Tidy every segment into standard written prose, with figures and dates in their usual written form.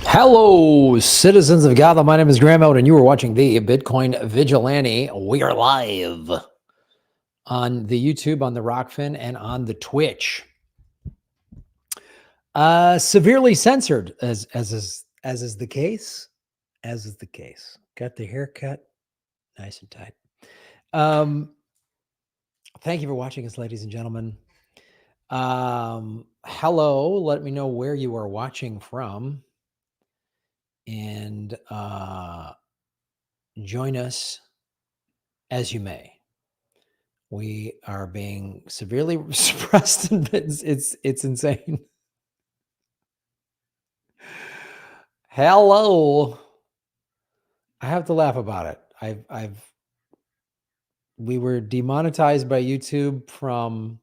Hello, citizens of Gotham. My name is Graham Out, and you are watching the Bitcoin Vigilante. We are live on the YouTube, on the Rockfin, and on the Twitch. Severely censored, as is the case. As is the case. Got the haircut, nice and tight. Thank you for watching us, ladies and gentlemen. Hello. Let me know where you are watching from. And join us as you may. We are being severely suppressed, and it's insane. Hello. I have to laugh about it. We were demonetized by YouTube from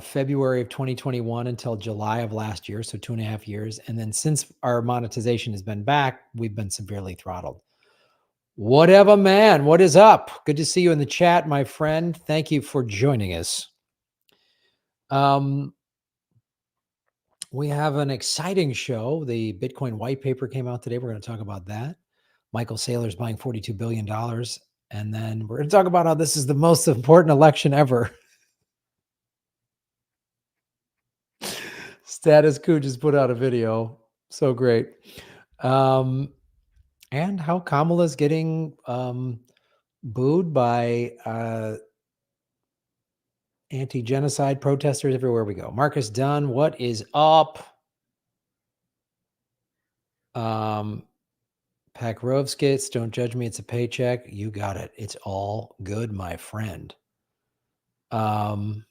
February of 2021 until July of last year, so 2.5 years. And then since our monetization has been back, we've been severely throttled. Whatever, man. What is up? Good to see you in the chat, my friend. Thank you for joining us. We have an exciting show. The Bitcoin Whitepaper came out today. We're going to talk about that. Michael Saylor's buying $42 billion. And then we're going to talk about how this is the most important election ever. Status Quo just put out a video. So great. And how Kamala's getting booed by anti-genocide protesters everywhere we go. Marcus Dunn, what is up? Pakrovskits, don't judge me. It's a paycheck. You got it. It's all good, my friend. And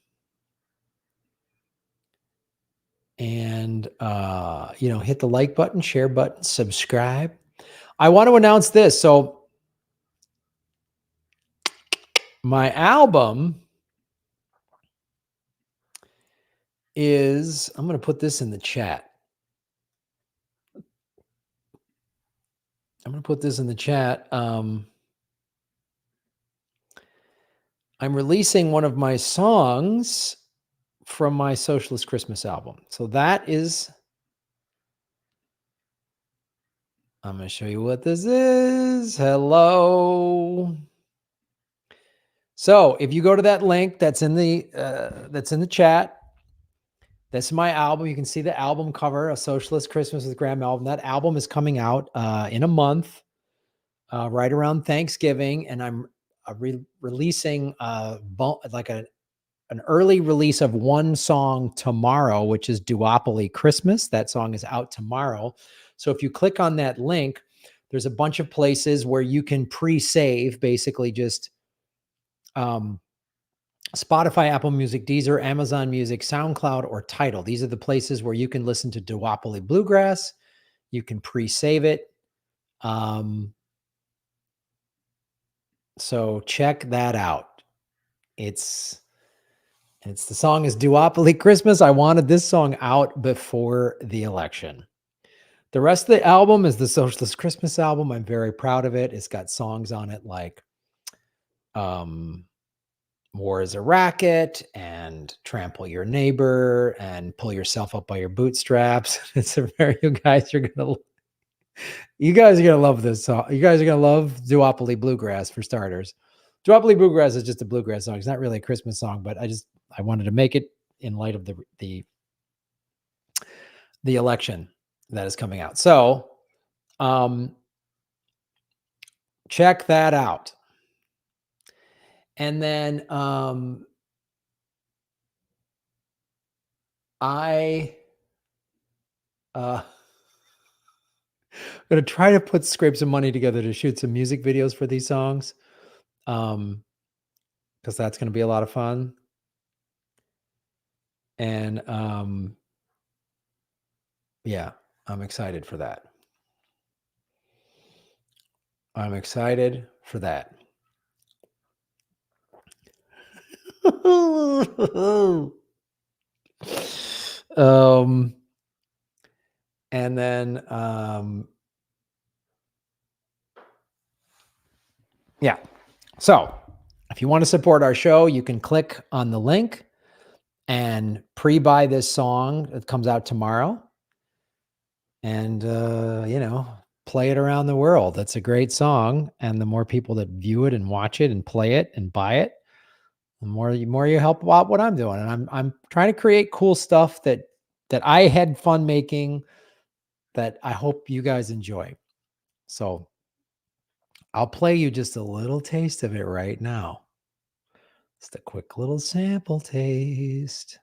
hit the like button, share button, subscribe. I want to announce this. So my album is, I'm going to put this in the chat. I'm releasing one of my songs from my Socialist Christmas album. So that is, I'm going to show you what this is. Hello. So if you go to that link that's in the chat, that's my album. You can see the album cover, A Socialist Christmas with Graham album. That album is coming out in a month, right around Thanksgiving, and I'm releasing an early release of one song tomorrow, which is Duopoly Christmas. That song is out tomorrow. So if you click on that link, there's a bunch of places where you can pre-save, basically just Spotify, Apple Music, Deezer, Amazon Music, SoundCloud, or Tidal. These are the places where you can listen to Duopoly Bluegrass. You can pre-save it. So check that out. It's the song is Duopoly Christmas. I wanted this song out before the election. The rest of the album is the Socialist Christmas album. I'm very proud of it. It's got songs on it like War is a Racket and Trample Your Neighbor and Pull Yourself Up by Your Bootstraps. It's a very, you guys are gonna love this song. You guys are gonna love Duopoly Bluegrass for starters. Duopoly Bluegrass is just a bluegrass song. It's not really a Christmas song, but I wanted to make it in light of the election that is coming out. So check that out. And then I'm going to try to scrape some money together to shoot some music videos for these songs, because that's going to be a lot of fun. And yeah, I'm excited for that. And then yeah. So if you want to support our show, you can click on the link and pre-buy this song. It comes out tomorrow. and play it around the world. That's a great song, and the more people that view it and watch it and play it and buy it, the more you help out what I'm doing. And I'm trying to create cool stuff that I had fun making, that I hope you guys enjoy. So I'll play you just a little taste of it right now. Just a quick little sample taste.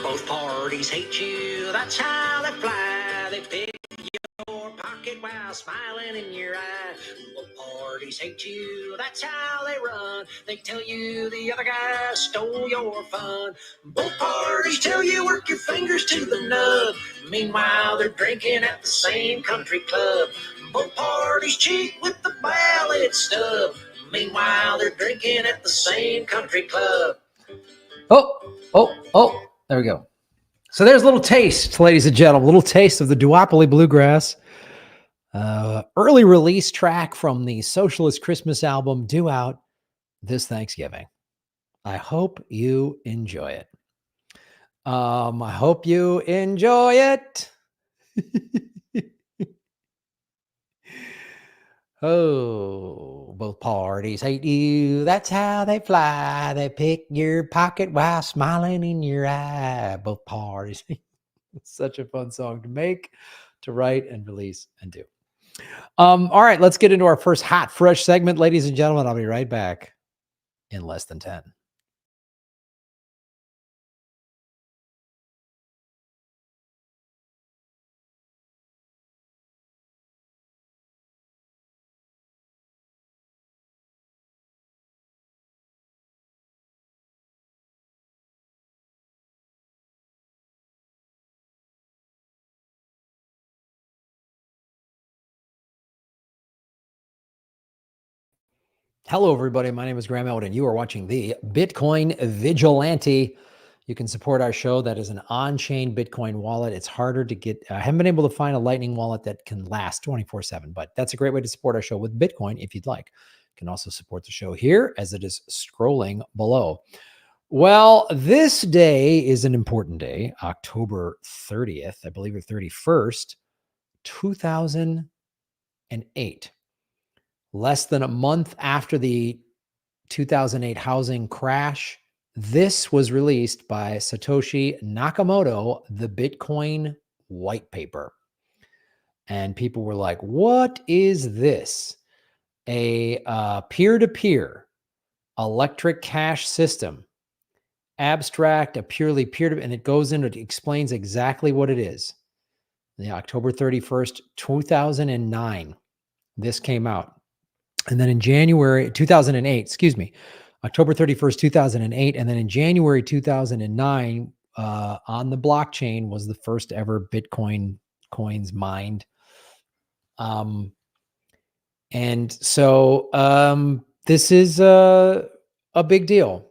Both parties hate you, that's how they fly. They pick your pocket while smiling in your eye. Both parties hate you, that's how they run. They tell you the other guy stole your fun. Both parties tell you work your fingers to the nub. Meanwhile, they're drinking at the same country club. Both parties cheat with the ballot stub. Meanwhile, they're drinking at the same country club. Oh, there we go. So there's a little taste, ladies and gentlemen, a little taste of the duopoly bluegrass. Early release track from the Socialist Christmas album, due out this Thanksgiving. I hope you enjoy it. I hope you enjoy it. Oh, both parties hate you. That's how they fly. They pick your pocket while smiling in your eye. Both parties. It's such a fun song to make, to write, and release, and do. All right, let's get into our first hot, fresh segment, ladies and gentlemen. I'll be right back in less than 10. Hello, everybody. My name is Graham Elwood, and you are watching the Bitcoin Vigilante. You can support our show. That is an on-chain Bitcoin wallet. It's harder to get. I haven't been able to find a Lightning wallet that can last 24/7, but that's a great way to support our show with Bitcoin if you'd like. You can also support the show here, as it is scrolling below. Well, this day is an important day, October 30th, I believe, or 31st, 2008. Less than a month after the 2008 housing crash, this was released by Satoshi Nakamoto, the Bitcoin Whitepaper. And people were like, what is this? A peer-to-peer electric cash system, abstract, a purely peer-to-peer, and it goes into, it explains exactly what it is. The October 31st, 2009, this came out. And then in January 2008, October 31st, 2008. And then in January 2009, on the blockchain was the first ever Bitcoin coins mined. And so this is a big deal.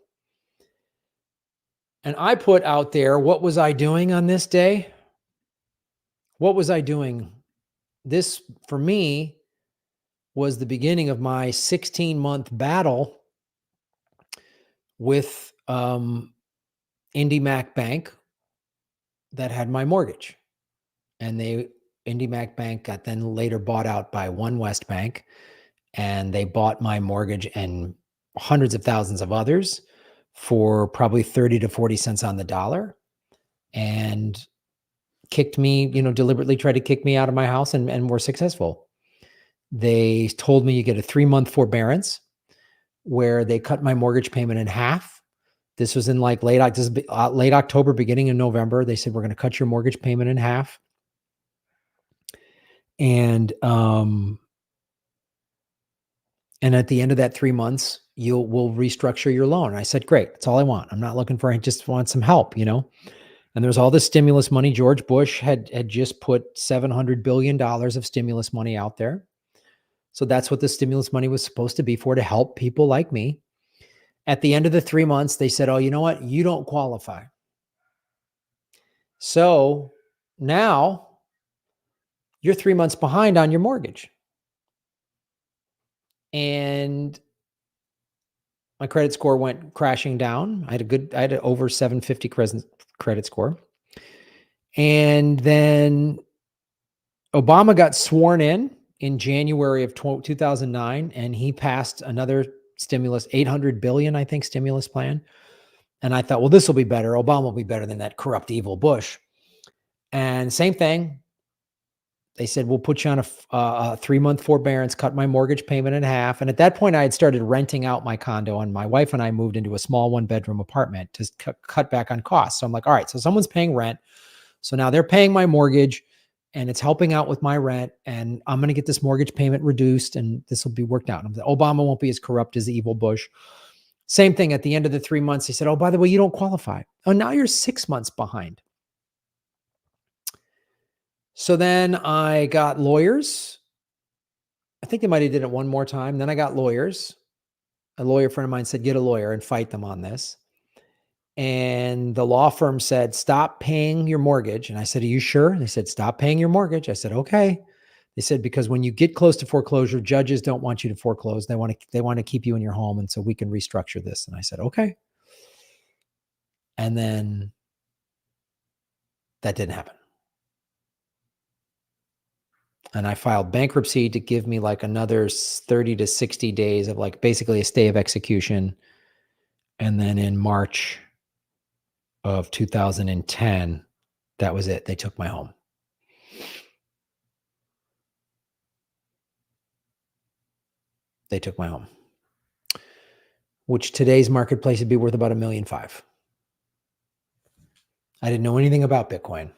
And I put out there, what was I doing on this day? What was I doing? This, for me, was the beginning of my 16-month battle with IndyMac Bank that had my mortgage. And IndyMac Bank got then later bought out by One West Bank, and they bought my mortgage and hundreds of thousands of others for probably 30 to 40 cents on the dollar, and kicked me, deliberately tried to kick me out of my house, and were successful. They told me you get a 3-month forbearance where they cut my mortgage payment in half. This was in like late October, beginning of November. They said, we're going to cut your mortgage payment in half. And at the end of that 3 months, we'll restructure your loan. And I said, great. That's all I want. I'm not looking for, I just want some help, And there's all this stimulus money. George Bush had just put $700 billion of stimulus money out there. So that's what the stimulus money was supposed to be for, to help people like me. At the end of the 3 months, they said, oh, you know what? You don't qualify. So now you're 3 months behind on your mortgage. And My credit score went crashing down. I had an over 750 credit score. And then Obama got sworn in January of 2009, and he passed another stimulus, 800 billion, I think, stimulus plan. And I thought, well, this will be better. Obama will be better than that corrupt, evil Bush. And same thing. They said, we'll put you on a 3-month forbearance, cut my mortgage payment in half. And at that point, I had started renting out my condo, and my wife and I moved into a small 1-bedroom apartment to cut back on costs. So I'm like, all right, so someone's paying rent. So now they're paying my mortgage, and it's helping out with my rent, and I'm going to get this mortgage payment reduced, and this will be worked out. And Obama won't be as corrupt as the evil Bush. Same thing at the end of the 3 months. They said, oh, by the way, you don't qualify. Oh, now you're 6 months behind. So then I got lawyers. I think they might have did it one more time. Then I got lawyers. A lawyer friend of mine said, get a lawyer and fight them on this. And the law firm said, stop paying your mortgage. And I said, are you sure? They said, stop paying your mortgage. I said, okay. They said, because when you get close to foreclosure, judges don't want you to foreclose. They want to keep you in your home. And so we can restructure this. And I said, okay. And then that didn't happen. And I filed bankruptcy to give me like another 30 to 60 days of like basically a stay of execution. And then in March of 2010, that was it. They took my home. They took my home, which today's marketplace would be worth about $1.5 million. I didn't know anything about Bitcoin.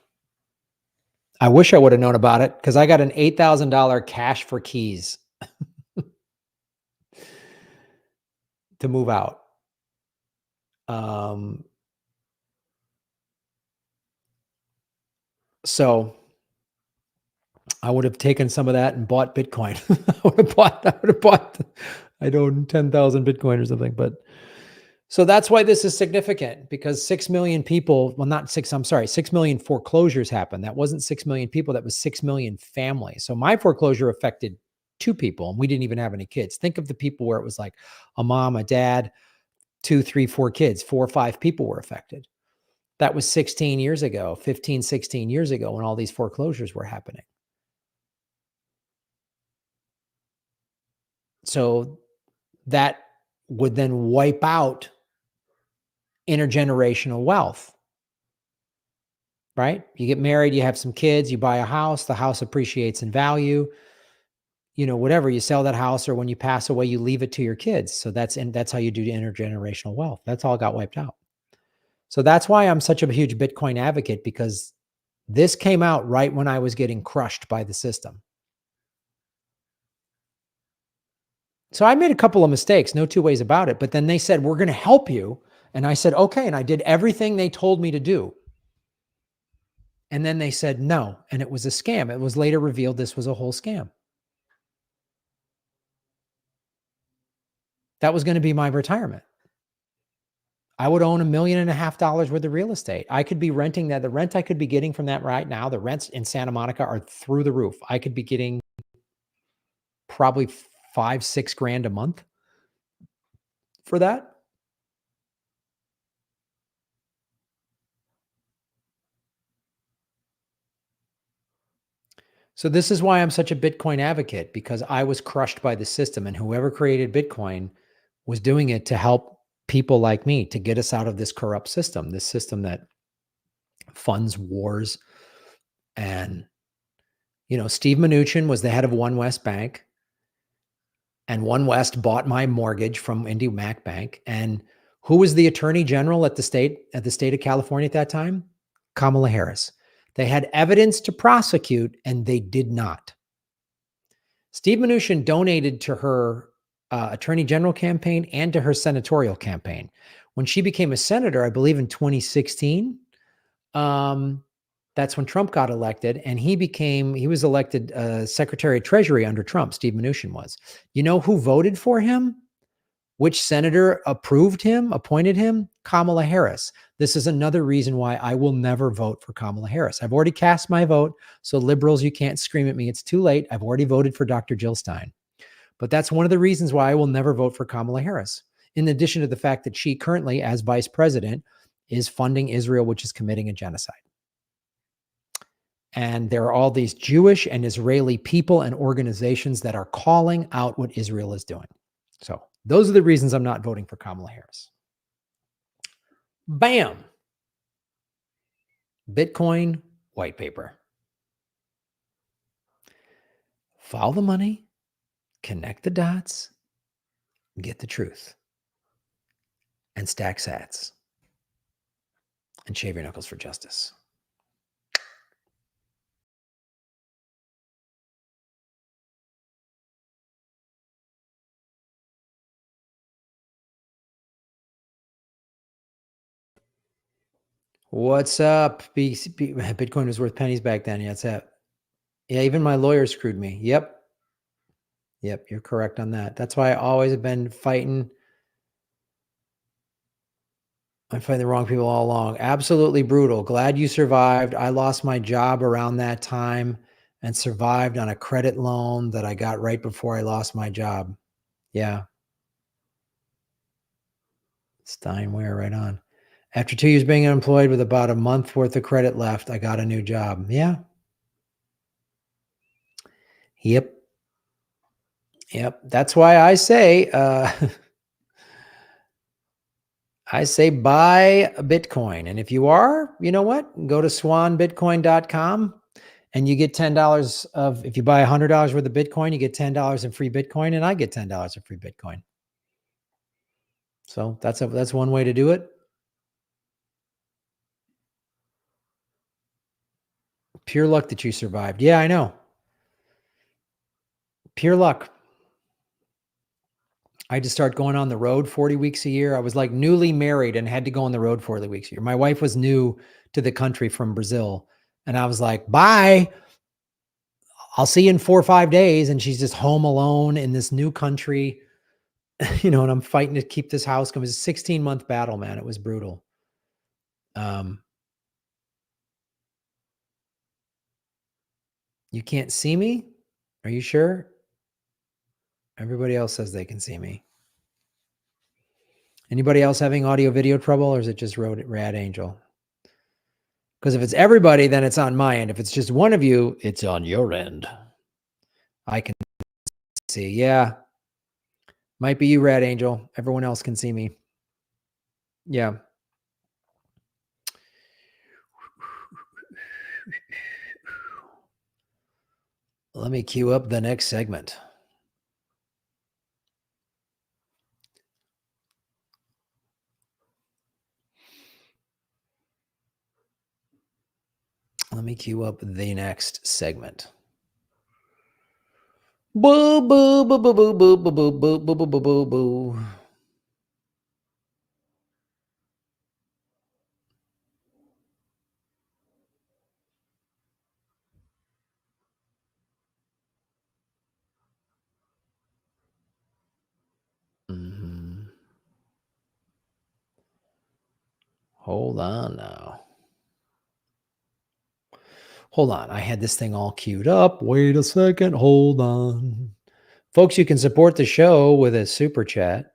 I wish I would have known about it because I got an $8,000 cash for keys to move out. So I would have taken some of that and bought Bitcoin. I would have bought, I own 10,000 Bitcoin or something. But so that's why this is significant, because 6 million people, well, not 6 million foreclosures happened. That wasn't 6 million people. That was 6 million families. So my foreclosure affected 2 people, and we didn't even have any kids. Think of the people where it was like a mom, a dad, 2, 3, 4 kids, 4 or 5 people were affected. That was 16 years ago, 15, 16 years ago when all these foreclosures were happening. So that would then wipe out intergenerational wealth, right? You get married, you have some kids, you buy a house, the house appreciates in value, whatever, you sell that house, or when you pass away, you leave it to your kids. So that's how you do intergenerational wealth. That's all got wiped out. So that's why I'm such a huge Bitcoin advocate, because this came out right when I was getting crushed by the system. So I made a couple of mistakes, no two ways about it. But then they said, we're going to help you. And I said, okay. And I did everything they told me to do. And then they said no. And it was a scam. It was later revealed this was a whole scam. That was going to be my retirement. I would own $1.5 million worth of real estate. I could be renting that. The rent I could be getting from that right now, the rents in Santa Monica are through the roof. I could be getting probably $5-6 grand a month for that. So this is why I'm such a Bitcoin advocate, because I was crushed by the system, and whoever created Bitcoin was doing it to help people like me, to get us out of this corrupt system, this system that funds wars. And, Steve Mnuchin was the head of One West Bank, and One West bought my mortgage from IndyMac Bank. And who was the attorney general at the state of California at that time? Kamala Harris. They had evidence to prosecute, and they did not. Steve Mnuchin donated to her attorney general campaign and to her senatorial campaign. When she became a senator, I believe in 2016, that's when Trump got elected, and he was elected Secretary of Treasury under Trump. Steve Mnuchin was. You know who voted for him? Which senator appointed him? Kamala Harris. This is another reason why I will never vote for Kamala Harris. I've already cast my vote. So liberals, you can't scream at me. It's too late. I've already voted for Dr. Jill Stein. But that's one of the reasons why I will never vote for Kamala Harris. in addition to the fact that she currently, as vice president, is funding Israel, which is committing a genocide. And there are all these Jewish and Israeli people and organizations that are calling out what Israel is doing. So those are the reasons I'm not voting for Kamala Harris. Bam. Bitcoin white paper. Follow the money, connect the dots, get the truth, and stack sats, and shave your knuckles for justice. What's up? Bitcoin was worth pennies back then. Yeah, that's it. Yeah, even my lawyer screwed me. Yep. Yep, you're correct on that. That's why I always have been fighting. I'm fighting the wrong people all along. Absolutely brutal. Glad you survived. I lost my job around that time and survived on a credit loan that I got right before I lost my job. Yeah. Steinware, right on. After 2 years being unemployed with about a month worth of credit left, I got a new job. Yeah. Yep. Yep. That's why I say, I say buy a Bitcoin. And if you are, you know what? Go to swanbitcoin.com and you get $10 of, if you buy $100 worth of Bitcoin, you get $10 in free Bitcoin, and I get $10 in free Bitcoin. So that's one way to do it. Pure luck that you survived. Yeah, I know. Pure luck. I had to start going on the road 40 weeks a year. I was like newly married and had to go on the road 40 weeks a year. My wife was new to the country from Brazil. And I was like, bye. I'll see you in 4 or 5 days. And she's just home alone in this new country, and I'm fighting to keep this house going. It was a 16-month battle, man. It was brutal. You can't see me? Are you sure? Everybody else says they can see me. Anybody else having audio video trouble, or is it just Rad Angel? Because if it's everybody, then it's on my end. If it's just one of you, it's on your end. I can see. Yeah. Might be you, Rad Angel. Everyone else can see me. Yeah. Let me queue up the next segment. Let me queue up the next segment. Boo, boo, boo, boo, boo, boo, boo, boo, boo, boo, boo, boo, boo. Hold on now. Hold on. I had this thing all queued up. Wait a second. Hold on. Folks, you can support the show with a super chat.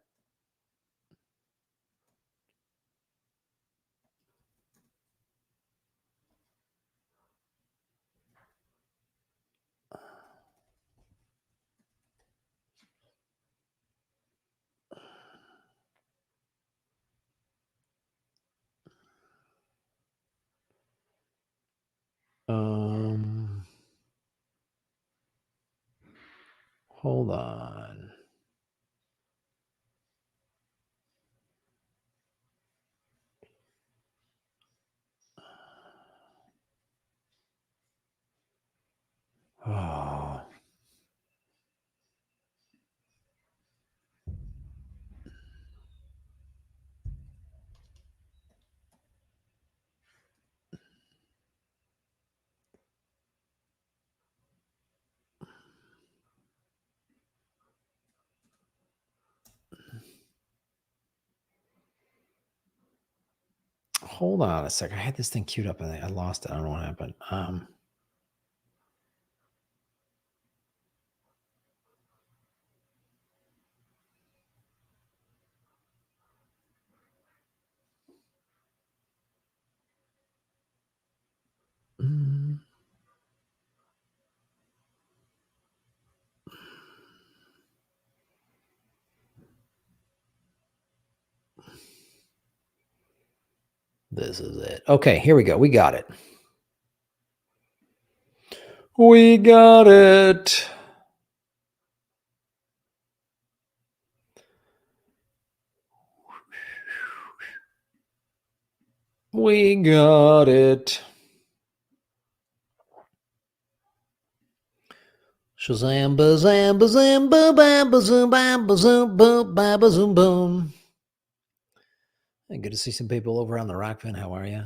Hold on. Oh. Hold on a second. I had this thing queued up and I lost it. I don't know what happened. This is it. Okay, here we go. We got it. We got it. We got it. Shazam, bazam, bazam, boom, bam, bazoom, bam, bazoom, boom, bam, bazoom, boom. Hey, good to see some people over on the Rockfin. How are you?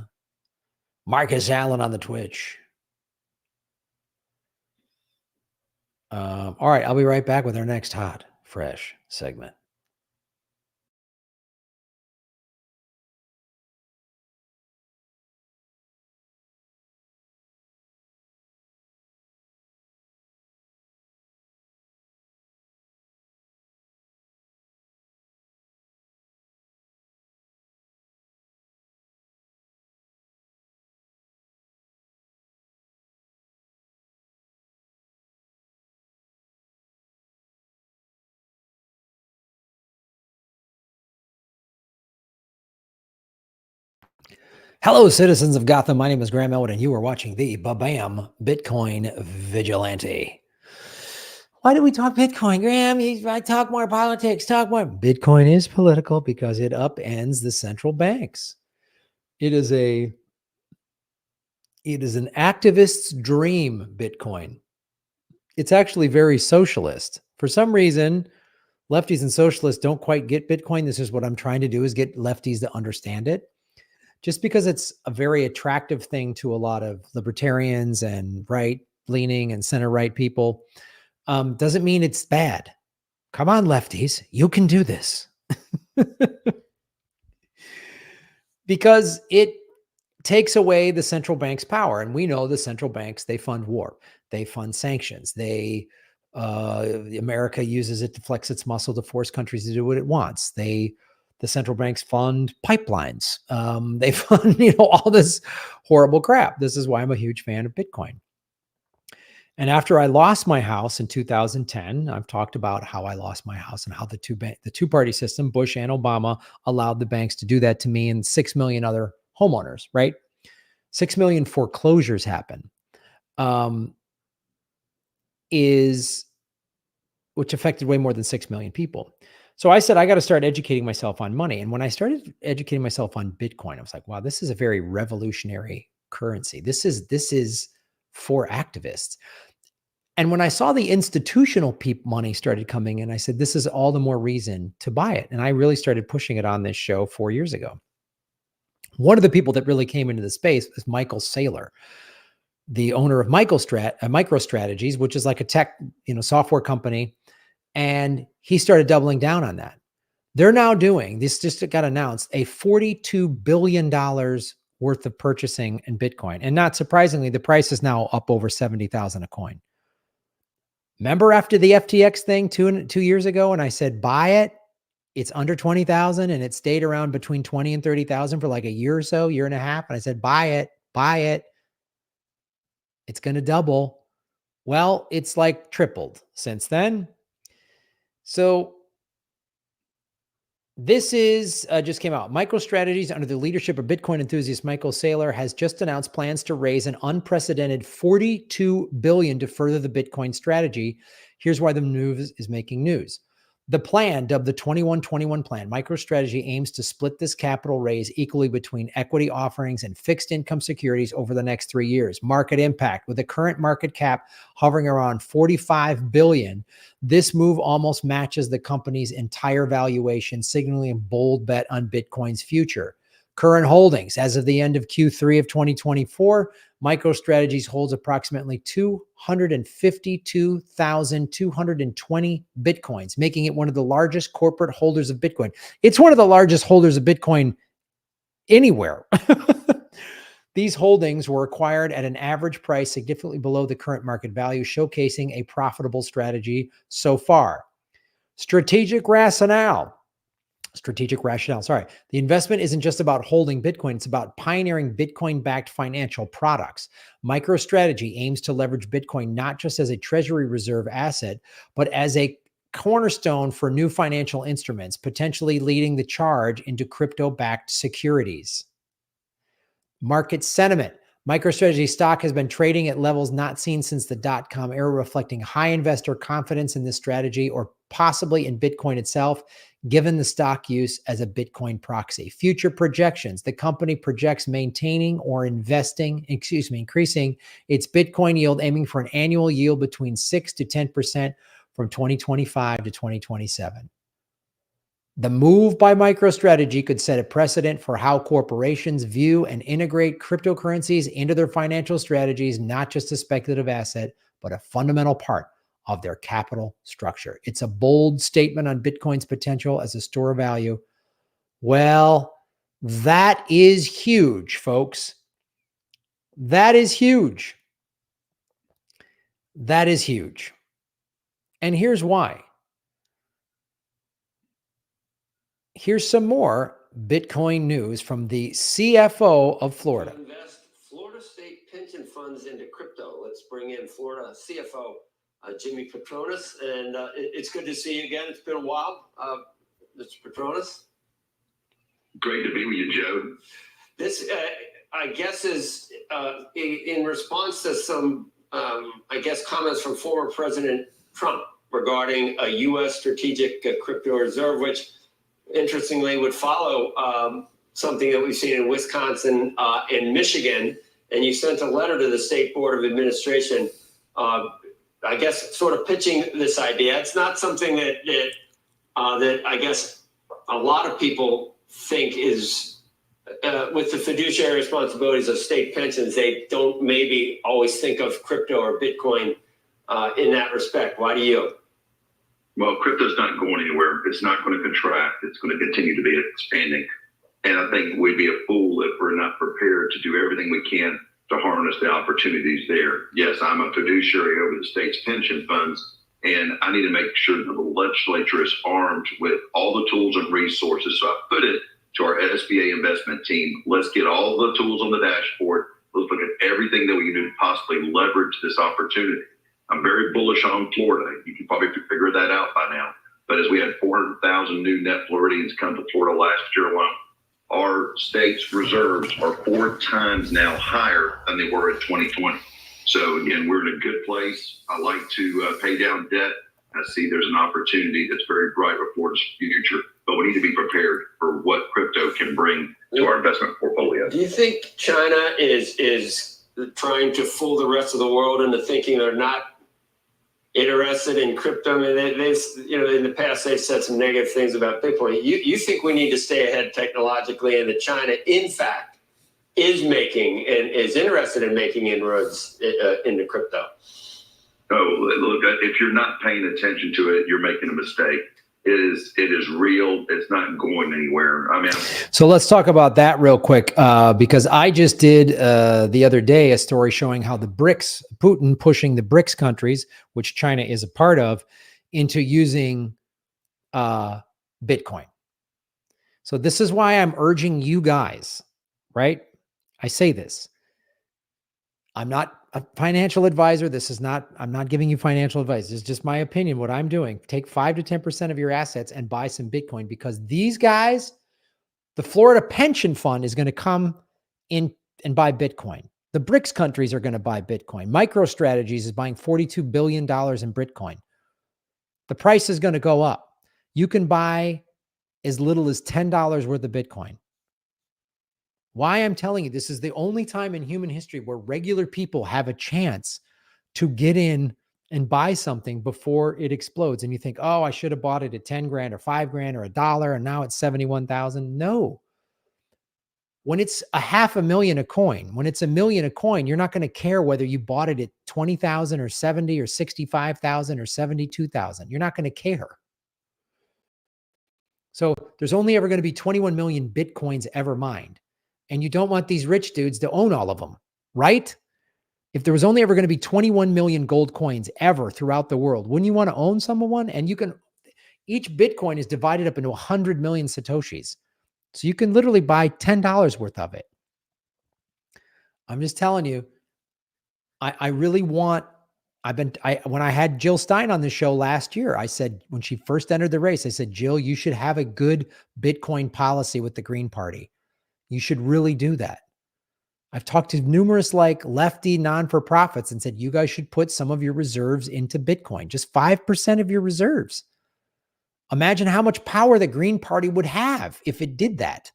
Marcus Allen on the Twitch. All right, I'll be right back with our next hot, fresh segment. Hello, citizens of Gotham. My name is Graham Elwood, and you are watching the Babam Bitcoin Vigilante. Why do we talk Bitcoin, Graham? I talk more politics, talk more. Bitcoin is political because it upends the central banks. It is an activist's dream, Bitcoin. It's actually very socialist. For some reason, lefties and socialists don't quite get Bitcoin. This is what I'm trying to do, is get lefties to understand it. Just because it's a very attractive thing to a lot of libertarians and right-leaning and center-right people, doesn't mean it's bad. Come on, lefties, you can do this. Because it takes away the central bank's power. And we know the central banks, they fund war. They fund sanctions. America uses it to flex its muscle to force countries to do what it wants. The central banks fund pipelines. They fund, all this horrible crap. This is why I'm a huge fan of Bitcoin. And after I lost my house in 2010, I've talked about how I lost my house and how the two-party system, Bush and Obama, allowed the banks to do that to me and 6 million other homeowners, right? 6 million foreclosures happen, which affected way more than 6 million people. So I said, I got to start educating myself on money. And when I started educating myself on Bitcoin, I was like, wow, this is a very revolutionary currency. This is for activists. And when I saw the institutional money started coming in, I said, this is all the more reason to buy it. And I really started pushing it on this show 4 years ago. One of the people that really came into the space was Michael Saylor, the owner of MicroStrategies, which is like a tech, software company. And he started doubling down on that. They're now doing, this just got announced, a $42 billion worth of purchasing in Bitcoin. And not surprisingly, the price is now up over 70,000 a coin. Remember after the FTX thing 2 years ago, and I said, buy it, it's under 20,000, and it stayed around between 20 and 30,000 for like a year or so, year and a half. And I said, buy it. It's going to double. Well, it's like tripled since then. So this is just came out. MicroStrategies, under the leadership of Bitcoin enthusiast Michael Saylor, has just announced plans to raise an unprecedented $42 billion to further the Bitcoin strategy. Here's why the news is making news. The plan, dubbed the 2121 plan, MicroStrategy aims to split this capital raise equally between equity offerings and fixed income securities over the next 3 years. Market impact: with the current market cap hovering around $45 billion, this move almost matches the company's entire valuation, signaling a bold bet on Bitcoin's future. Current holdings: as of the end of Q3 of 2024, MicroStrategies holds approximately 252,220 Bitcoins, making it one of the largest corporate holders of Bitcoin. It's one of the largest holders of Bitcoin anywhere. These holdings were acquired at an average price significantly below the current market value, showcasing a profitable strategy so far. Strategic rationale. The investment isn't just about holding Bitcoin. It's about pioneering Bitcoin-backed financial products. MicroStrategy aims to leverage Bitcoin not just as a treasury reserve asset, but as a cornerstone for new financial instruments, potentially leading the charge into crypto-backed securities. Market sentiment. MicroStrategy stock has been trading at levels not seen since the dot-com era, reflecting high investor confidence in this strategy or possibly in Bitcoin itself, given the stock use as a Bitcoin proxy. Future projections. The company projects maintaining or increasing its Bitcoin yield, aiming for an annual yield between 6 to 10% from 2025 to 2027. The move by MicroStrategy could set a precedent for how corporations view and integrate cryptocurrencies into their financial strategies, not just a speculative asset, but a fundamental part of their capital structure. It's a bold statement on Bitcoin's potential as a store of value. Well, that is huge, folks. That is huge. That is huge. And here's why. Here's some more Bitcoin news from the CFO of Florida. Invest Florida state pension funds into crypto. Let's bring in Florida CFO Jimmy Petronas, and it's good to see you again. It's been a while, Mr. Petronas. Great to be with you, Joe. This, I guess, is in response to some, I guess, comments from former President Trump regarding a U.S. strategic crypto reserve, which interestingly would follow something that we've seen in Wisconsin and Michigan. And you sent a letter to the State Board of Administration, I guess, sort of pitching this idea. It's not something that I guess a lot of people think is with the fiduciary responsibilities of state pensions. They don't maybe always think of crypto or Bitcoin in that respect. Why do you? Well, crypto's not going anywhere. It's not going to contract. It's going to continue to be expanding. And I think we'd be a fool if we're not prepared to do everything we can to harness the opportunities there. Yes, I'm a fiduciary over the state's pension funds, and I need to make sure that the legislature is armed with all the tools and resources. So I put it to our SBA investment team. Let's get all the tools on the dashboard. Let's look at everything that we can do to possibly leverage this opportunity. I'm very bullish on Florida. You can probably figure that out by now. But as we had 400,000 new net Floridians come to Florida last year alone, our state's reserves are 4 times now higher than they were in 2020. So again, we're in a good place. I like to pay down debt. I see there's an opportunity that's very bright for Florida's future, but we need to be prepared for what crypto can bring to our investment portfolio. Do you think China is trying to fool the rest of the world into thinking they're not interested in crypto? I mean, they've, in the past, they've said some negative things about Bitcoin. You think we need to stay ahead technologically, and that China, in fact, is making and is interested in making inroads into crypto? Oh, look, if you're not paying attention to it, you're making a mistake. It is real. It's not going anywhere. I mean, so let's talk about that real quick, because I just did the other day a story showing how the BRICS, Putin pushing the BRICS countries, which China is a part of, into using Bitcoin. So this is why I'm urging you guys, right? I say this. I'm not a financial advisor. I'm not giving you financial advice. This is just my opinion, what I'm doing. Take 5 to 10% of your assets and buy some Bitcoin, because these guys, the Florida pension fund is going to come in and buy Bitcoin. The BRICS countries are going to buy Bitcoin. MicroStrategy is buying $42 billion in Bitcoin. The price is going to go up. You can buy as little as $10 worth of Bitcoin. Why I'm telling you, this is the only time in human history where regular people have a chance to get in and buy something before it explodes. And you think, oh, I should have bought it at 10 grand or 5 grand or $1, and now it's 71,000. No. When it's $500,000 a coin, when it's $1 million a coin, you're not going to care whether you bought it at 20,000 or 70 or 65,000 or 72,000. You're not going to care. So there's only ever going to be 21 million Bitcoins ever mined. And you don't want these rich dudes to own all of them, right? If there was only ever going to be 21 million gold coins ever throughout the world, wouldn't you want to own someone? And each Bitcoin is divided up into 100 million Satoshis. So you can literally buy $10 worth of it. I'm just telling you, I really want, when I had Jill Stein on the show last year, I said, when she first entered the race, I said, Jill, you should have a good Bitcoin policy with the Green Party. You should really do that. I've talked to numerous like lefty non-for-profits and said, you guys should put some of your reserves into Bitcoin, just 5% of your reserves. Imagine how much power the Green Party would have if it did that.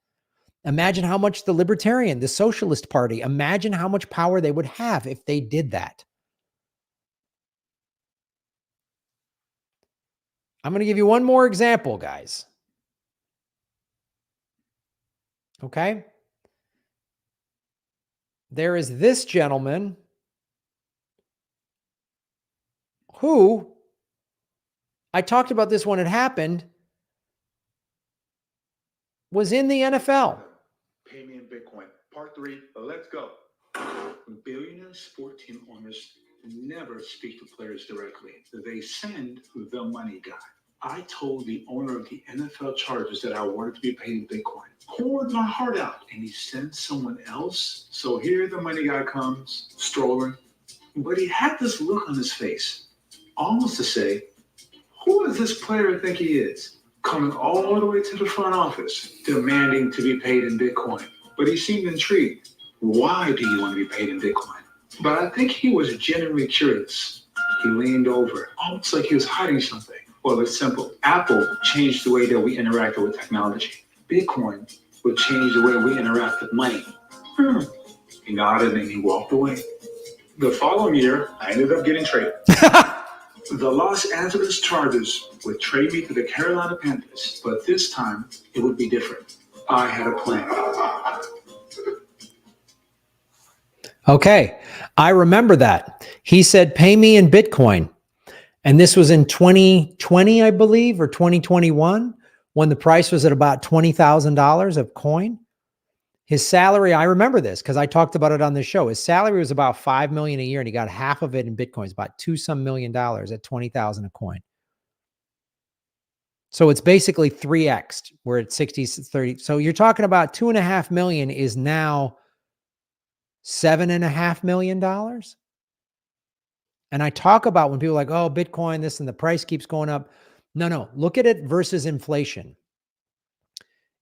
Imagine how much the Libertarian, the Socialist Party, imagine how much power they would have if they did that. I'm going to give you one more example, guys. Okay? There is this gentleman who, I talked about this when it happened, was in the NFL. Pay me in Bitcoin. Part 3, let's go. Billionaire sport team owners never speak to players directly. They send the money guy. I told the owner of the NFL Chargers that I wanted to be paid in Bitcoin. Poured my heart out, and he sent someone else. So here the money guy comes, strolling, but he had this look on his face, almost to say, who does this player think he is? Coming all the way to the front office, demanding to be paid in Bitcoin. But he seemed intrigued. Why do you want to be paid in Bitcoin? But I think he was genuinely curious. He leaned over, almost like he was hiding something. Well, it's simple. Apple changed the way that we interacted with technology. Bitcoin would change the way we interact with money. He nodded and he walked away. The following year, I ended up getting traded. The Los Angeles Chargers would trade me to the Carolina Panthers, but this time it would be different. I had a plan. Okay. I remember that. He said, pay me in Bitcoin. And this was in 2020, I believe, or 2021, when the price was at about $20,000 of coin. His salary, I remember this because I talked about it on this show. His salary was about $5 million a year, and he got half of it in Bitcoins, about $2 million at 20,000 a coin. So it's basically 3x. We're at 60, 30. So you're talking about $2.5 million is now $7.5 million. And I talk about when people are like, oh, Bitcoin, this and the price keeps going up. No, look at it versus inflation.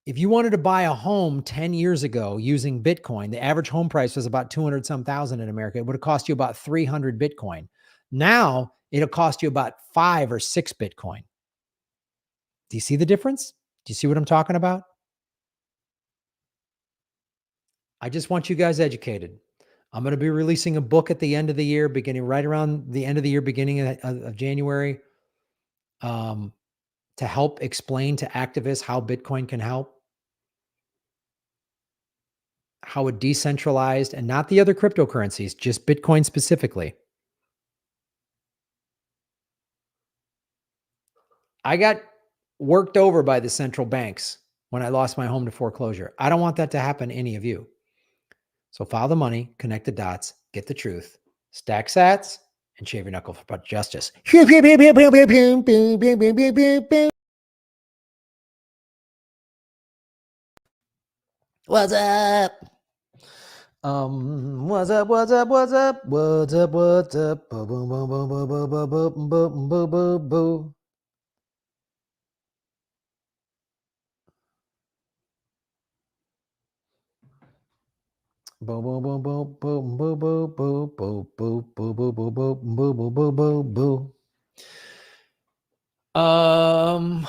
If you wanted to buy a home 10 years ago using Bitcoin, the average home price was about 200 some thousand in America. It would have cost you about 300 Bitcoin. Now it'll cost you about 5 or 6 Bitcoin. Do you see the difference? Do you see what I'm talking about? I just want you guys educated. I'm going to be releasing a book at the end of the year, beginning right around the end of the year, beginning of January, to help explain to activists how Bitcoin can help, how it decentralized and not the other cryptocurrencies, just Bitcoin specifically. I got worked over by the central banks when I lost my home to foreclosure. I don't want that to happen to any of you. So follow the money, connect the dots, get the truth, stack sats, and shave your knuckle for justice. What's up? What's up? What's up? What's up? What's up? What's up? Boom, boom, boom, boom, boom, boom, boom, boom, boom, boom, boom, boom. Boom, boom, boom, boom, boom, boom, boom, boom, boom, boom, boom, boom, boom, boom, boom, boom, boom, boom.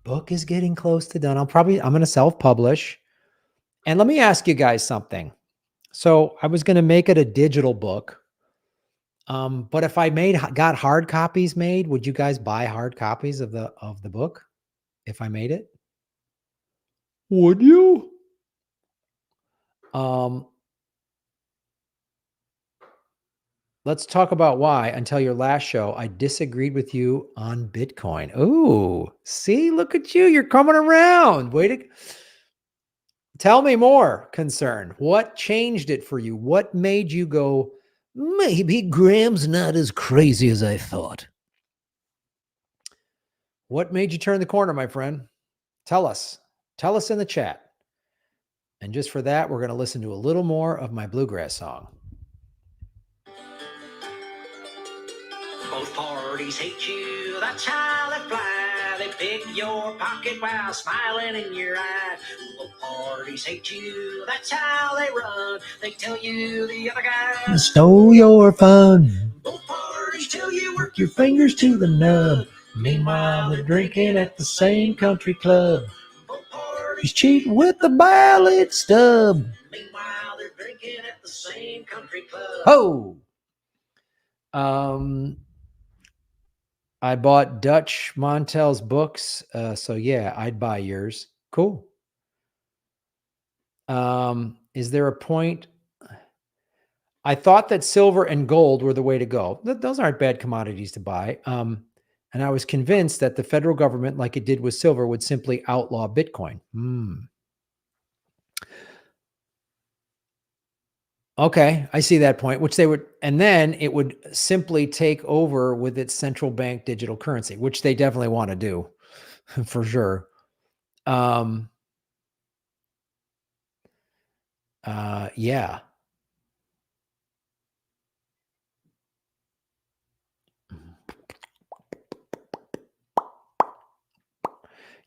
Book is getting close to done. I'm going to self-publish. And let me ask you guys something. So I was going to make it a digital book. But if I got hard copies made, would you guys buy hard copies of the book if I made it? Would you? Let's talk about why until your last show, I disagreed with you on Bitcoin. Oh, see, look at you. You're coming around. Tell me more, Concern. What changed it for you? What made you go, maybe Graham's not as crazy as I thought? What made you turn the corner, my friend? Tell us. Tell us in the chat. And just for that, we're going to listen to a little more of my bluegrass song. Both parties hate you, that's how it flies. they pick your pocket while smiling in your eye. Both parties hate you, that's how they run. They tell you the other guy Stole your fun. both parties tell you work Your fingers to the nub. Meanwhile, they're drinking at the same country club. both parties. He's cheating with the ballot stub. Meanwhile, they're drinking at the same country club. Ho! I bought Dutch Montel's books. So yeah, I'd buy yours. Cool. Is there a point? I thought that silver and gold were the way to go. Those aren't bad commodities to buy. And I was convinced that the federal government, like it did with silver, would simply outlaw Bitcoin. Okay, I see that point, which they would, and then it would simply take over with its central bank digital currency, which they definitely want to do for sure. Yeah.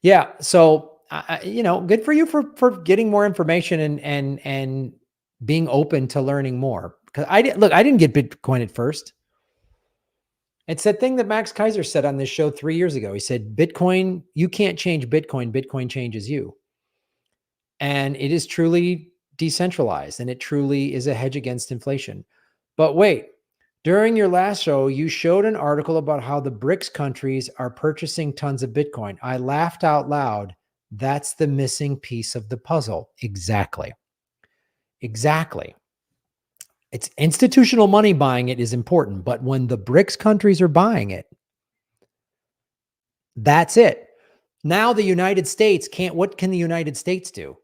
Yeah. So, good for you for getting more information and being open to learning more. Because I didn't get Bitcoin at first. It's that thing that Max Kaiser said on this show 3 years ago. He said, Bitcoin, you can't change Bitcoin. Bitcoin changes you. And it is truly decentralized, and it truly is a hedge against inflation. But wait, during your last show, you showed an article about how the BRICS countries are purchasing tons of Bitcoin. I laughed out loud. That's the missing piece of the puzzle. Exactly. It's institutional money buying it is important, but when the BRICS countries are buying it, that's it. Now the United States what can the United States do?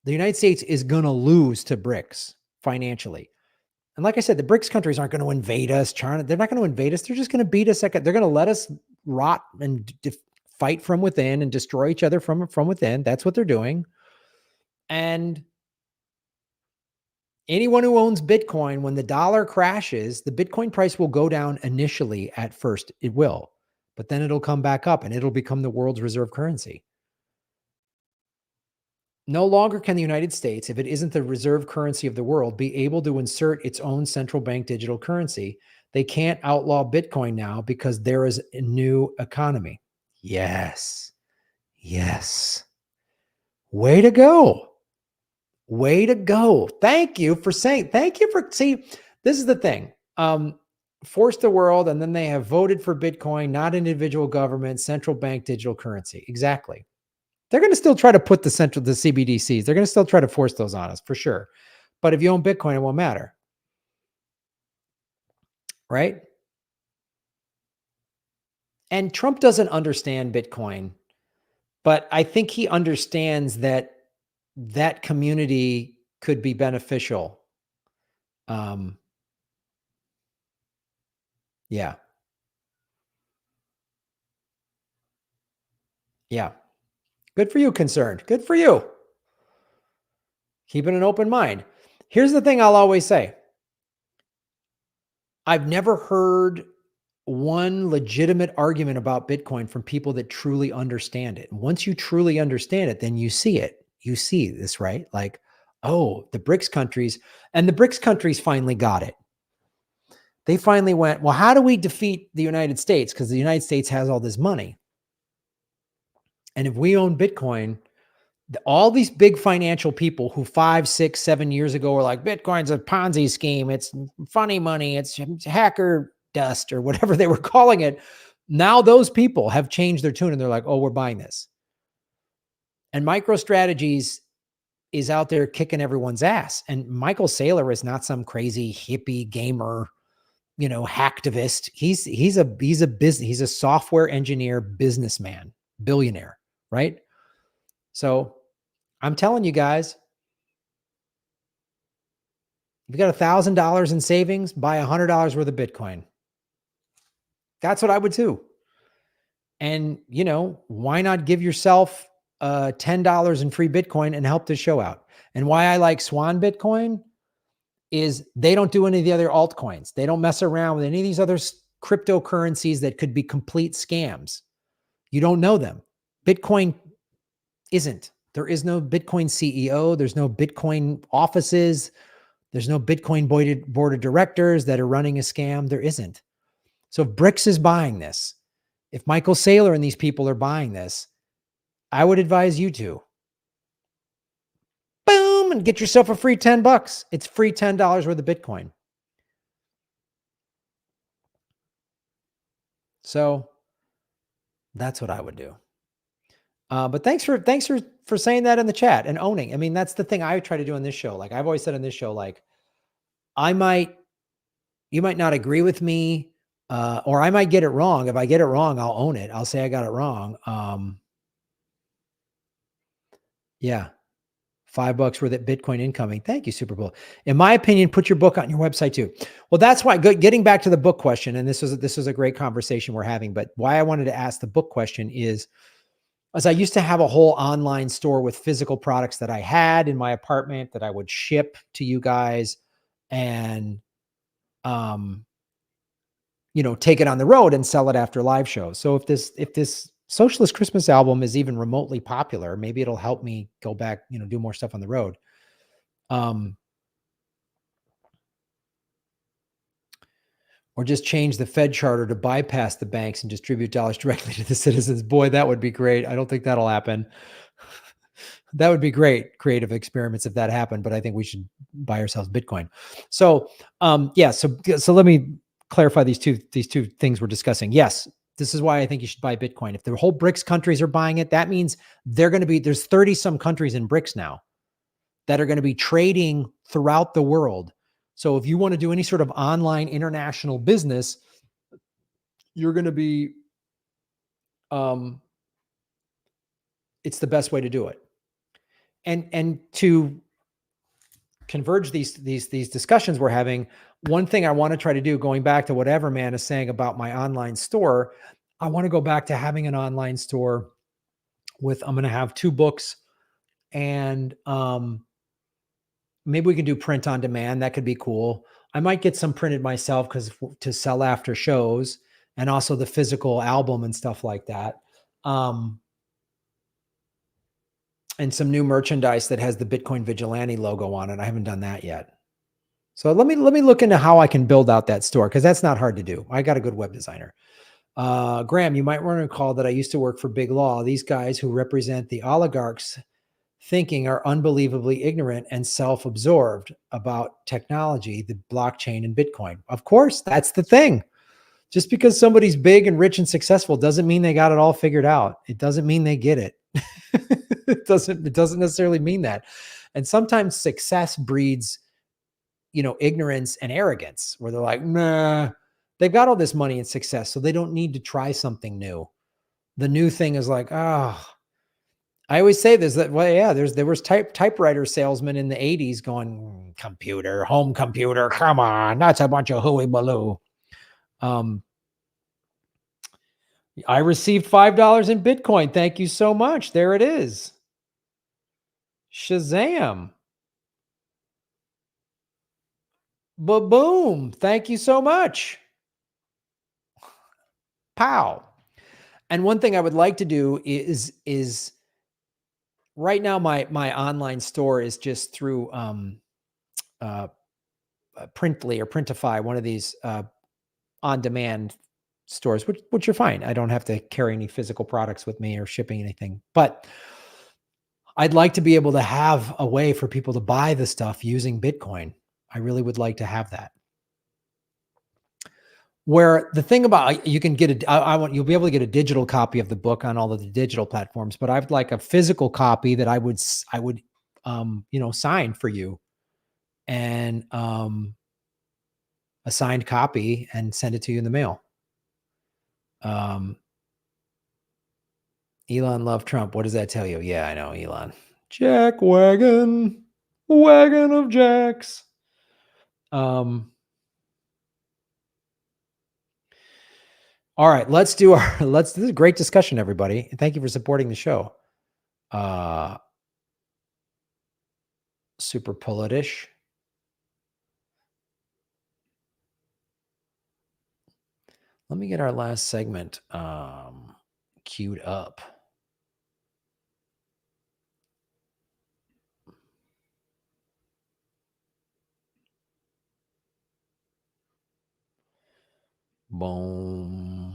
The United States is going to lose to BRICS financially. And like I said, the BRICS countries aren't going to invade us. China, they're not going to invade us. They're just going to beat us. They're going to let us rot and fight from within and destroy each other from within. That's what they're doing. And anyone who owns Bitcoin, when the dollar crashes, the Bitcoin price will go down initially at first. It will, but then it'll come back up and it'll become the world's reserve currency. No longer can the United States, if it isn't the reserve currency of the world, be able to insert its own central bank digital currency. They can't outlaw Bitcoin now because there is a new economy. Yes. Way to go. Thank you for see, this is the thing. Force the world, and then they have voted for Bitcoin, not individual government, central bank digital currency. Exactly. They're going to still try to put the CBDCs. They're going to still try to force those on us for sure. But if you own Bitcoin, it won't matter. Right? And Trump doesn't understand Bitcoin, but I think he understands that that community could be beneficial. Yeah. Good for you, concerned. Good for you. Keeping an open mind. Here's the thing I'll always say. I've never heard one legitimate argument about Bitcoin from people that truly understand it. Once you truly understand it, then you see it. You see this, right? Like, oh, the BRICS countries, and the BRICS countries finally got it. They finally went, well, how do we defeat the United States? Because the United States has all this money. And if we own Bitcoin, all these big financial people who 5, 6, 7 years ago were like, Bitcoin's a Ponzi scheme. It's funny money. It's hacker dust or whatever they were calling it. Now those people have changed their tune and they're like, oh, we're buying this. And MicroStrategies is out there kicking everyone's ass. And Michael Saylor is not some crazy hippie gamer, hacktivist. He's a software engineer, businessman, billionaire, right? So I'm telling you guys, if you got $1,000 in savings, buy $100 worth of Bitcoin. That's what I would do. And, why not give yourself $10 in free Bitcoin and help this show out? And why I like Swan Bitcoin is they don't do any of the other altcoins. They don't mess around with any of these other cryptocurrencies that could be complete scams. You don't know them. Bitcoin isn't. There is no Bitcoin CEO. There's no Bitcoin offices. There's no Bitcoin board of directors that are running a scam. There isn't. So if BRICS is buying this, if Michael Saylor and these people are buying this, I would advise you to. Boom, and get yourself a free $10. It's free $10 worth of Bitcoin. So that's what I would do. But thanks for saying that in the chat and owning. I mean, that's the thing I try to do on this show. Like I've always said on this show, like you might not agree with me, or I might get it wrong. If I get it wrong, I'll own it. I'll say I got it wrong. Yeah. $5 worth of Bitcoin incoming. Thank you, Super Bowl. In my opinion, put your book on your website too. Well, that's why getting back to the book question, and this was a great conversation we're having, but why I wanted to ask the book question is, as I used to have a whole online store with physical products that I had in my apartment that I would ship to you guys and, take it on the road and sell it after live shows. So if this Socialist Christmas album is even remotely popular, maybe it'll help me go back, do more stuff on the road. Or just change the Fed charter to bypass the banks and distribute dollars directly to the citizens. Boy, that would be great. I don't think that'll happen. That would be great, creative experiments if that happened, but I think we should buy ourselves Bitcoin. So, so let me clarify these two things we're discussing. Yes, this is why I think you should buy Bitcoin. If the whole BRICS countries are buying it, that means there's 30 some countries in BRICS now that are going to be trading throughout the world. So if you want to do any sort of online international business, you're going to be, it's the best way to do it. And to converge these discussions we're having, one thing I want to try to do, going back to what Everman is saying about my online store, I want to go back to having an online store I'm going to have 2 books and, maybe we can do print on demand. That could be cool. I might get some printed myself to sell after shows, and also the physical album and stuff like that. And some new merchandise that has the Bitcoin Vigilante logo on it. I haven't done that yet. So let me look into how I can build out that store, because that's not hard to do. I got a good web designer. Graham, you might want to recall that I used to work for Big Law. These guys who represent the oligarchs thinking are unbelievably ignorant and self-absorbed about technology, the blockchain and Bitcoin. Of course, that's the thing. Just because somebody's big and rich and successful doesn't mean they got it all figured out. It doesn't mean they get it. It doesn't necessarily mean that. And sometimes success breeds, ignorance and arrogance, where they're like, nah, they've got all this money and success, so they don't need to try something new. The new thing is like, I always say this, that, well, yeah, there was typewriter salesmen in the 80s going, computer, home computer, come on, that's a bunch of hooey baloo. I received $5 in Bitcoin. Thank you so much. There it is. Shazam. Ba-boom. Thank you so much. Pow. And one thing I would like to do is right now my online store is just through Printly or Printify, one of these on-demand stores, which are fine. I don't have to carry any physical products with me or shipping anything, but I'd like to be able to have a way for people to buy the stuff using Bitcoin. I really would like to have that. Where the thing about, you can get you'll be able to get a digital copy of the book on all of the digital platforms, but I'd like a physical copy that I would sign for you, and a signed copy, and send it to you in the mail. Elon loved Trump. What does that tell you? Yeah, I know, Elon. Jack wagon of jacks. All right, this is a great discussion, everybody. And thank you for supporting the show. Super Politish. Let me get our last segment queued up. Boom.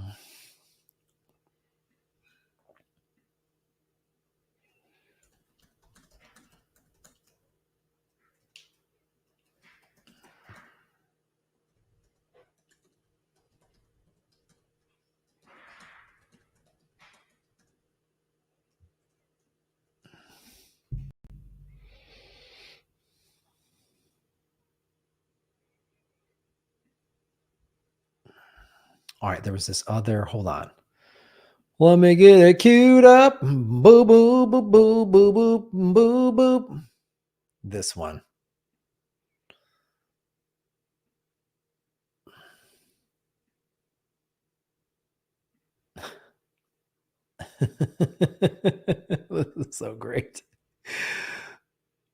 All right, there was this other, hold on. Let me get it queued up. Boo, boo, boo, boo, boo, boo, boo, boo. This one. This is so great.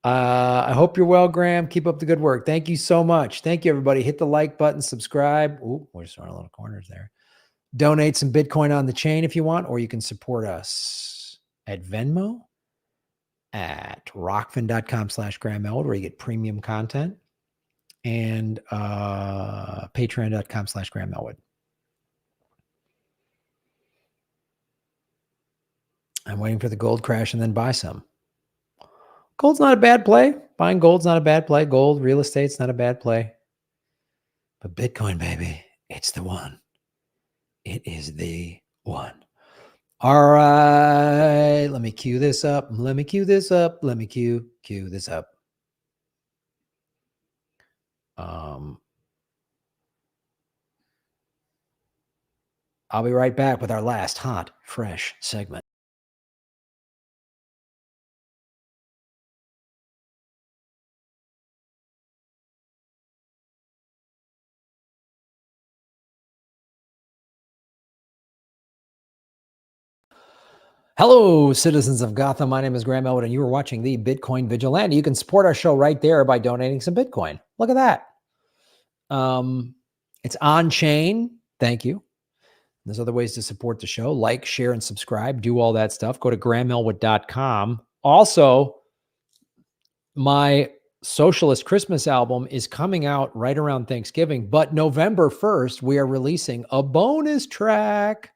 I hope you're well, Graham. Keep up the good work. Thank you so much. Thank you, everybody. Hit the like button, subscribe. Ooh, we're just throwing a little corners there. Donate some Bitcoin on the chain if you want, or you can support us at Venmo, at rockfin.com/Graham Elwood, where you get premium content, and patreon.com/Graham Elwood. I'm waiting for the gold crash and then buy some. Gold's not a bad play. Buying gold's not a bad play. Gold, real estate's not a bad play. But Bitcoin, baby, it's the one. It is the one. All right. Let me cue this up. Let me cue this up. Let me cue this up. I'll be right back with our last hot, fresh segment. Hello, citizens of Gotham. My name is Graham Elwood, and you are watching the Bitcoin Vigilante. You can support our show right there by donating some Bitcoin. Look at that. It's on chain. Thank you. There's other ways to support the show. Like, share, and subscribe. Do all that stuff. Go to grahamelwood.com. Also, my Socialist Christmas album is coming out right around Thanksgiving, but November 1st, we are releasing a bonus track.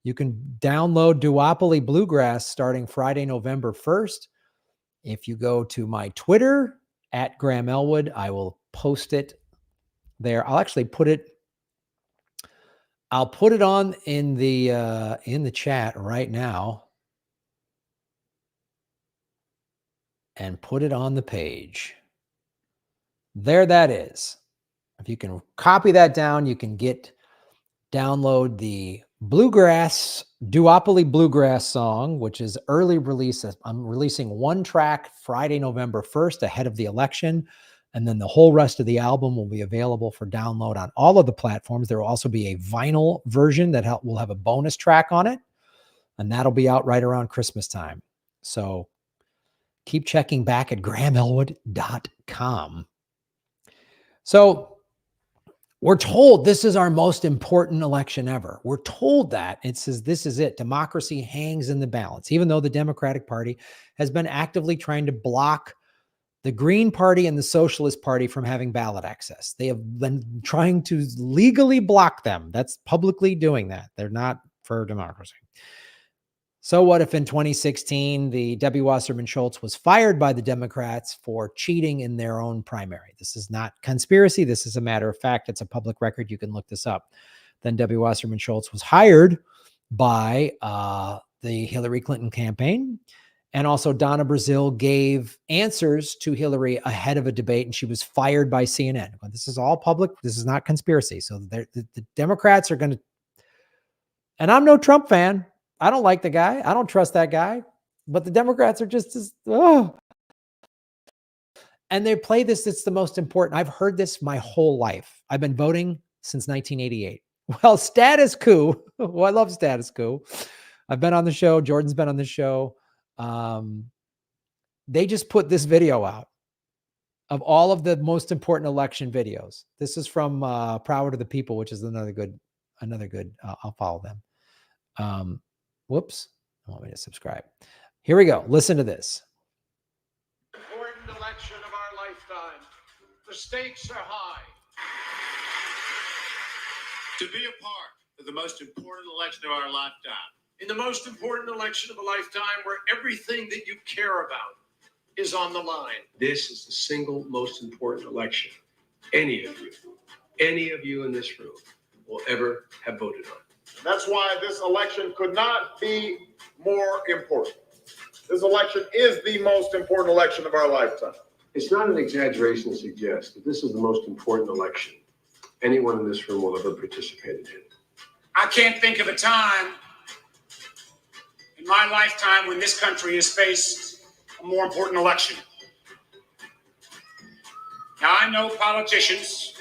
You can download Duopoly Bluegrass starting Friday, November 1st. If you go to my Twitter, at Graham Elwood, I will post it there. I'll actually put it on in the chat right now and put it on the page. There that is. If you can copy that down, you can download the Bluegrass, Duopoly Bluegrass song, which is early release. I'm releasing one track Friday, November 1st, ahead of the election. And then the whole rest of the album will be available for download on all of the platforms. There will also be a vinyl version that will have a bonus track on it. And that'll be out right around Christmas time. So keep checking back at grahamelwood.com. So we're told this is our most important election ever. We're told that. It says this is it. Democracy hangs in the balance, even though the Democratic Party has been actively trying to block the Green Party and the Socialist Party from having ballot access. They have been trying to legally block them. That's publicly doing that. They're not for democracy. So what if in 2016, the Debbie Wasserman Schultz was fired by the Democrats for cheating in their own primary? This is not conspiracy. This is a matter of fact. It's a public record. You can look this up. Then Debbie Wasserman Schultz was hired by the Hillary Clinton campaign. And also Donna Brazile gave answers to Hillary ahead of a debate, and she was fired by CNN. But this is all public. This is not conspiracy. So the Democrats are going to, and I'm no Trump fan. I don't like the guy. I don't trust that guy. But the Democrats are just as, and they play this. It's the most important. I've heard this my whole life. I've been voting since 1988. Well, status quo. Oh, I love status quo. I've been on the show. Jordan's been on the show. They just put this video out of all of the most important election videos. This is from Power to the People, which is another good. I'll follow them. Whoops. I want me to subscribe. Here we go. Listen to this. Important election of our lifetime. The stakes are high. To be a part of the most important election of our lifetime. In the most important election of a lifetime where everything that you care about is on the line. This is the single most important election any of you in this room will ever have voted on. That's why this election could not be more important. This election is the most important election of our lifetime. It's not an exaggeration to suggest that this is the most important election anyone in this room will ever participate in. I can't think of a time in my lifetime when this country has faced a more important election. Now, I know politicians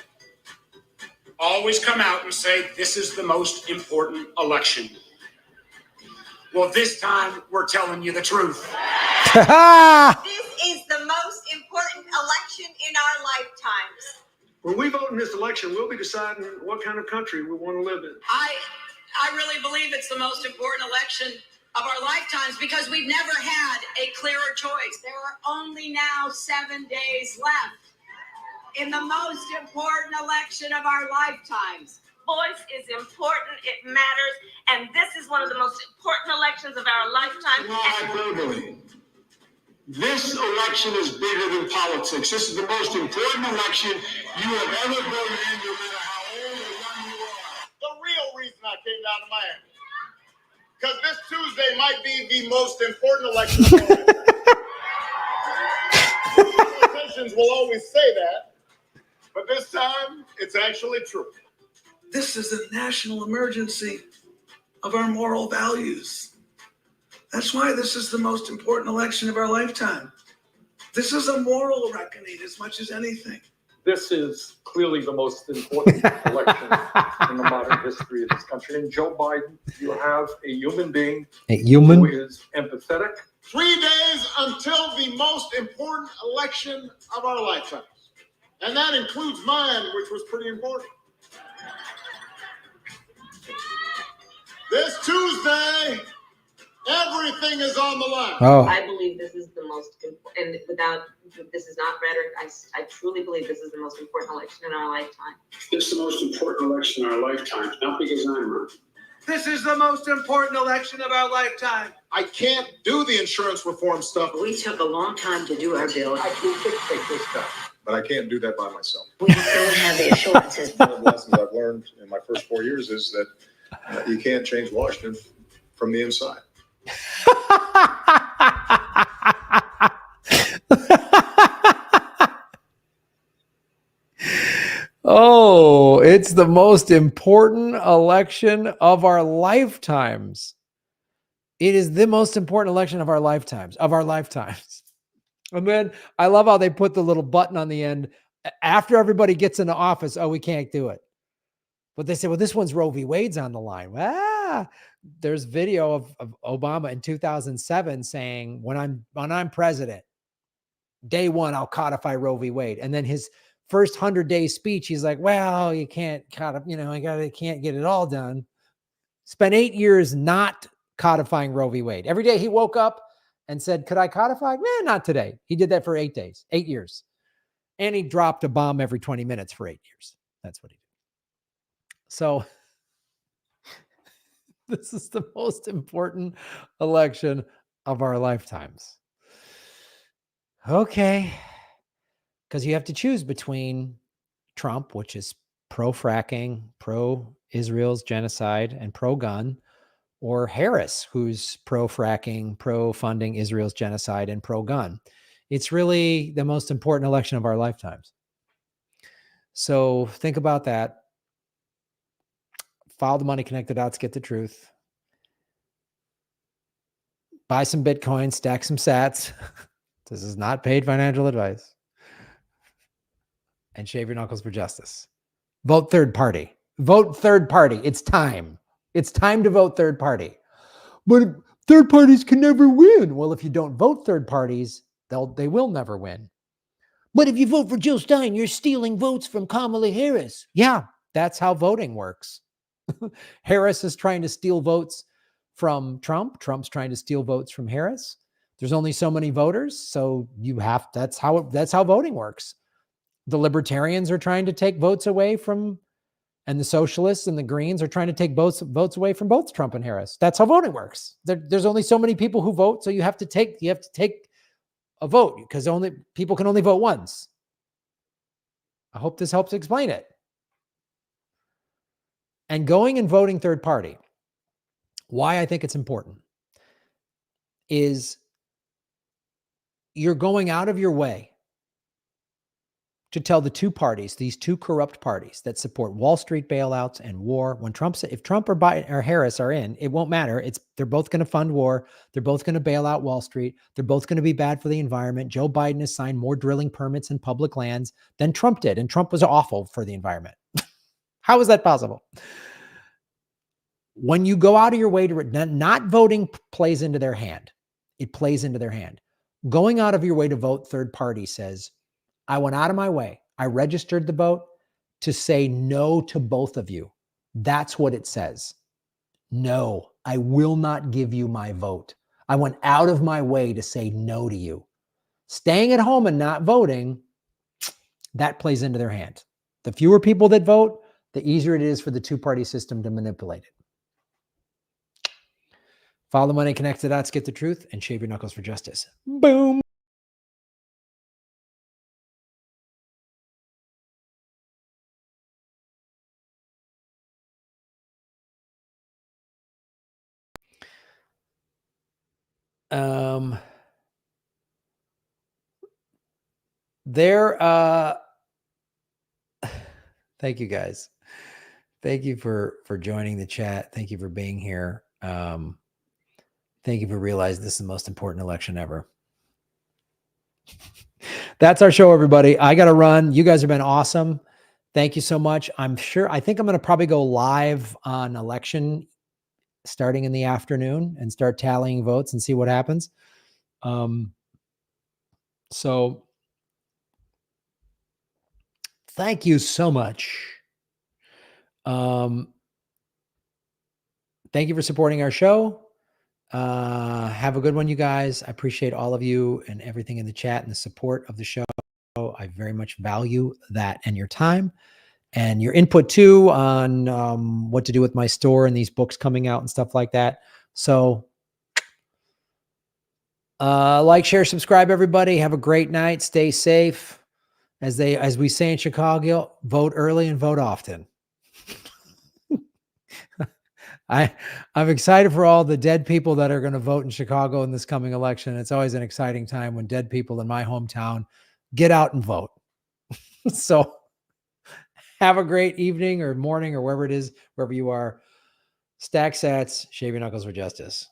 always come out and say this is the most important election. Well, this time we're telling you the truth. This is the most important election in our lifetimes. When we vote in this election, we'll be deciding what kind of country we want to live in. I really believe it's the most important election of our lifetimes because we've never had a clearer choice. There are only now 7 days left in the most important election of our lifetimes. Voice is important, it matters, and this is one of the most important elections of our lifetime. No hyperbole. This election is bigger than politics. This is the most important election you have ever voted in, no matter how old or young you are. The real reason I came down to Miami, because this Tuesday might be the most important election of our lifetime. Politicians will always say that, but this time it's actually true. This is a national emergency of our moral values. That's why this is the most important election of our lifetime. This is a moral reckoning as much as anything. This is clearly the most important election in the modern history of this country. And Joe Biden, you have a human being who is empathetic. 3 days until the most important election of our lifetimes. And that includes mine, which was pretty important. This Tuesday, everything is on the line. Oh. I believe this is the most important, and this is not rhetoric, I truly believe this is the most important election in our lifetime. This is the most important election in our lifetime, not because I'm running. This is the most important election of our lifetime. I can't do the insurance reform stuff. We took a long time to do our bill. I can dictate this stuff. But I can't do that by myself. We don't have the assurances. One of the lessons I've learned in my first 4 years is that you can't change Washington from the inside. Oh, it's the most important election of our lifetimes. It is the most important election of our lifetimes, And then I love how they put the little button on the end after everybody gets into office. Oh, we can't do it. But they say, well, this one's Roe v. Wade's on the line. There's video of Obama in 2007 saying, when I'm president, day one, I'll codify Roe v. Wade. And then his first 100-day speech, he's like, well, you can't can't get it all done. Spent 8 years not codifying Roe v. Wade. Every day he woke up and said, could I codify? Not today. He did that for 8 days, 8 years. And he dropped a bomb every 20 minutes for 8 years. That's what he did. So this is the most important election of our lifetimes. Okay. Because you have to choose between Trump, which is pro-fracking, pro-Israel's genocide, and pro-gun, or Harris, who's pro-fracking, pro-funding Israel's genocide, and pro-gun. It's really the most important election of our lifetimes. So think about that. Follow the money, connect the dots, get the truth. Buy some Bitcoin, stack some sats. This is not paid financial advice. And shave your knuckles for justice. Vote third party. Vote third party. It's time. It's time to vote third party. But third parties can never win. Well, if you don't vote third parties, they will never win. But if you vote for Jill Stein, you're stealing votes from Kamala Harris. Yeah, that's how voting works. Harris is trying to steal votes from Trump. Trump's trying to steal votes from Harris. There's only so many voters, so that's how voting works. The libertarians are trying to take votes away from, and the socialists and the Greens are trying to take votes away from both Trump and Harris. That's how voting works. There's only so many people who vote, so you have to take a vote because people can only vote once. I hope this helps explain it. And going and voting third party, why I think it's important is you're going out of your way to tell the two parties, these two corrupt parties that support Wall Street bailouts and war. If Trump or Biden or Harris are in, it won't matter. They're both going to fund war. They're both going to bail out Wall Street. They're both going to be bad for the environment. Joe Biden has signed more drilling permits in public lands than Trump did, and Trump was awful for the environment. How is that possible? When you go out of your way to not voting plays into their hand. It plays into their hand. Going out of your way to vote third party says, I went out of my way. I registered the vote to say no to both of you. That's what it says. No, I will not give you my vote. I went out of my way to say no to you. Staying at home and not voting, that plays into their hand. The fewer people that vote, the easier it is for the two-party system to manipulate it. Follow the money, connect the dots, get the truth, and shave your knuckles for justice. Boom. Thank you guys. Thank you for joining the chat. Thank you for being here. Thank you for realizing this is the most important election ever. That's our show, everybody. I got to run. You guys have been awesome. Thank you so much. I think I'm going to probably go live on election starting in the afternoon and start tallying votes and see what happens. So thank you so much. Thank you for supporting our show. Have a good one, you guys. I appreciate all of you and everything in the chat and the support of the show. I very much value that and your time and your input too on what to do with my store and these books coming out and stuff like that. So like, share, subscribe, everybody. Have a great night. Stay safe. As we say in Chicago, vote early and vote often. I'm excited for all the dead people that are going to vote in Chicago in this coming election. It's always an exciting time when dead people in my hometown get out and vote. So have a great evening or morning or wherever it is, wherever you are. Stack sats, shave your knuckles for justice.